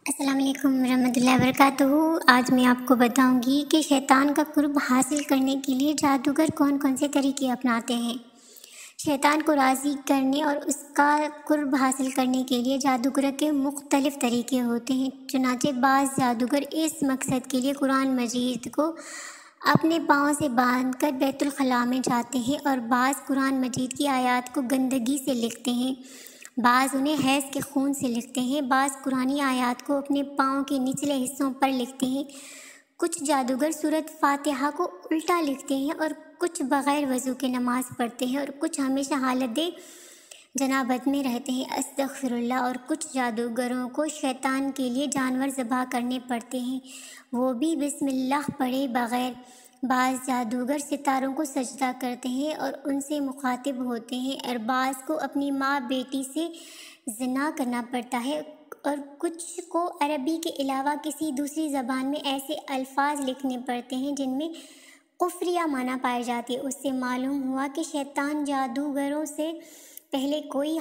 السلام علیکم ورحمۃ اللہ وبرکاتہ۔ آج میں آپ کو بتاؤں گی کہ شیطان کا قرب حاصل کرنے کے لیے جادوگر کون کون سے طریقے اپناتے ہیں۔ شیطان کو راضی کرنے اور اس کا قرب حاصل کرنے کے لیے جادوگر کے مختلف طریقے ہوتے ہیں۔ چنانچہ بعض جادوگر اس مقصد کے لیے قرآن مجید کو اپنے پاؤں سے باندھ کر بیت الخلاء میں جاتے ہیں اور بعض قرآن مجید کی آیات کو گندگی سے لکھتے ہیں، بعض انہیں حیض کے خون سے لکھتے ہیں، بعض قرآنی آیات کو اپنے پاؤں کے نچلے حصوں پر لکھتے ہیں، کچھ جادوگر سورۃ فاتحہ کو الٹا لکھتے ہیں اور کچھ بغیر وضو کے نماز پڑھتے ہیں اور کچھ ہمیشہ حالت جنابت میں رہتے ہیں، استغفر اللہ، اور کچھ جادوگروں کو شیطان کے لیے جانور ذبح کرنے پڑتے ہیں، وہ بھی بسم اللہ پڑھے بغیر۔ بعض جادوگر ستاروں کو سجدہ کرتے ہیں اور ان سے مخاطب ہوتے ہیں، اور بعض کو اپنی ماں بیٹی سے زنا کرنا پڑتا ہے، اور کچھ کو عربی کے علاوہ کسی دوسری زبان میں ایسے الفاظ لکھنے پڑتے ہیں جن میں کفریہ معنی پائے جاتے ہیں۔ اس سے معلوم ہوا کہ شیطان جادوگروں سے پہلے کوئی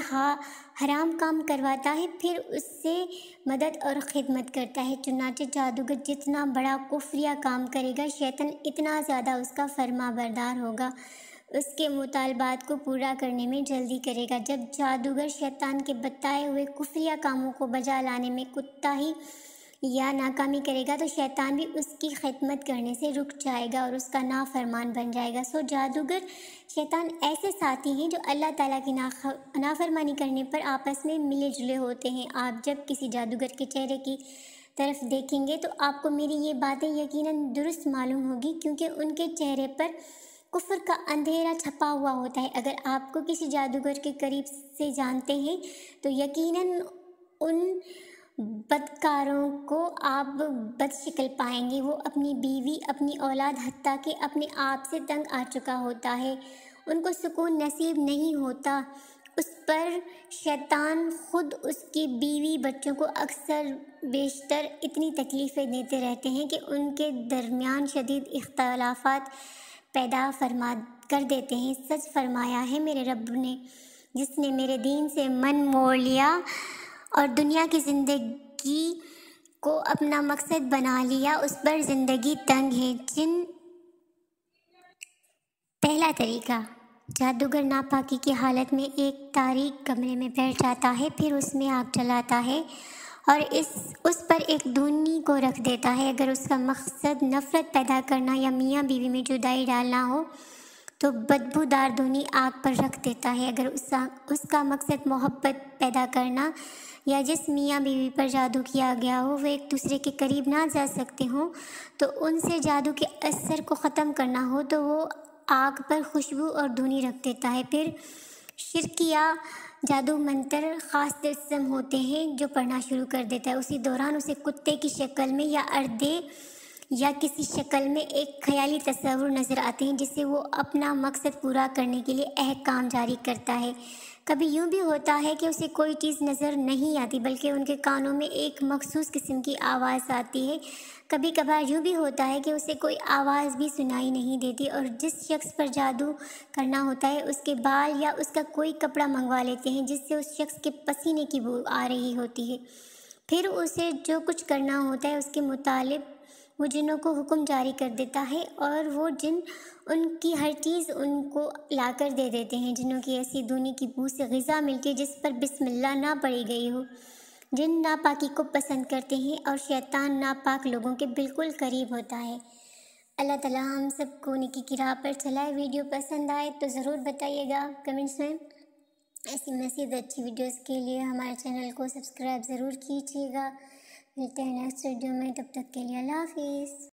حرام کام کرواتا ہے، پھر اس سے مدد اور خدمت کرتا ہے۔ چنانچہ جادوگر جتنا بڑا کفریہ کام کرے گا، شیطان اتنا زیادہ اس کا فرما بردار ہوگا، اس کے مطالبات کو پورا کرنے میں جلدی کرے گا۔ جب جادوگر شیطان کے بتائے ہوئے کفریہ کاموں کو بجا لانے میں کوتاہی یا ناکامی کرے گا تو شیطان بھی اس کی خدمت کرنے سے رک جائے گا اور اس کا نافرمان بن جائے گا۔ جادوگر شیطان ایسے ساتھی ہیں جو اللہ تعالیٰ کی نافرمانی کرنے پر آپس میں ملے جلے ہوتے ہیں۔ آپ جب کسی جادوگر کے چہرے کی طرف دیکھیں گے تو آپ کو میری یہ باتیں یقیناً درست معلوم ہوگی، کیونکہ ان کے چہرے پر کفر کا اندھیرا چھپا ہوا ہوتا ہے۔ اگر آپ کو کسی جادوگر کے قریب سے جانتے ہیں تو یقیناً ان بدکاروں کو آپ بد شکل پائیں گے۔ وہ اپنی بیوی، اپنی اولاد، حتیٰ کہ اپنے آپ سے تنگ آ چکا ہوتا ہے، ان کو سکون نصیب نہیں ہوتا، اس پر شیطان خود اس کی بیوی بچوں کو اکثر بیشتر اتنی تکلیفیں دیتے رہتے ہیں کہ ان کے درمیان شدید اختلافات پیدا کر دیتے ہیں۔ سچ فرمایا ہے میرے رب نے، جس نے میرے دین سے من موڑ لیا اور دنیا کی زندگی کو اپنا مقصد بنا لیا، اس پر زندگی تنگ ہے۔ پہلا طریقہ، جادوگر ناپاکی کی حالت میں ایک تاریک کمرے میں بیٹھ جاتا ہے، پھر اس میں آگ جلاتا ہے اور اس پر ایک دھونی کو رکھ دیتا ہے۔ اگر اس کا مقصد نفرت پیدا کرنا یا میاں بیوی میں جدائی ڈالنا ہو تو بدبودار دھونی آگ پر رکھ دیتا ہے۔ اگر اس کا مقصد محبت پیدا کرنا یا جس میاں بیوی پر جادو کیا گیا ہو وہ ایک دوسرے کے قریب نہ جا سکتے ہوں تو ان سے جادو کے اثر کو ختم کرنا ہو تو وہ آگ پر خوشبو اور دھونی رکھ دیتا ہے۔ پھر شرک یا جادو منتر خاص طلسم ہوتے ہیں جو پڑھنا شروع کر دیتا ہے۔ اسی دوران اسے کتے کی شکل میں یا اردے یا کسی شکل میں ایک خیالی تصور نظر آتے ہیں جس سے وہ اپنا مقصد پورا کرنے کے لیے احکام جاری کرتا ہے۔ کبھی یوں بھی ہوتا ہے کہ اسے کوئی چیز نظر نہیں آتی بلکہ ان کے کانوں میں ایک مخصوص قسم کی آواز آتی ہے۔ کبھی کبھار یوں بھی ہوتا ہے کہ اسے کوئی آواز بھی سنائی نہیں دیتی اور جس شخص پر جادو کرنا ہوتا ہے اس کے بال یا اس کا کوئی کپڑا منگوا لیتے ہیں جس سے اس شخص کے پسینے کی بو آ رہی ہوتی ہے۔ پھر اسے جو کچھ کرنا ہوتا ہے اس کے مطابق وہ جنوں کو حکم جاری کر دیتا ہے اور وہ جن ان کی ہر چیز ان کو لا کر دے دیتے ہیں۔ جنوں کی ایسی دھونی کی بو سے غذا ملتی ہے جس پر بسم اللہ نہ پڑھی گئی ہو۔ جن ناپاکی کو پسند کرتے ہیں اور شیطان ناپاک لوگوں کے بالکل قریب ہوتا ہے۔ اللہ تعالیٰ ہم سب کو نیکی کی راہ پر چلائے۔ ویڈیو پسند آئے تو ضرور بتائیے گا کمنٹس میں۔ ایسی مزید اچھی ویڈیوز کے لیے ہمارے چینل کو سبسکرائب ضرور کیجیے گا۔ ملتے ہیں نیکسٹ ویڈیو میں، تب تک کے لیے اللہ حافظ۔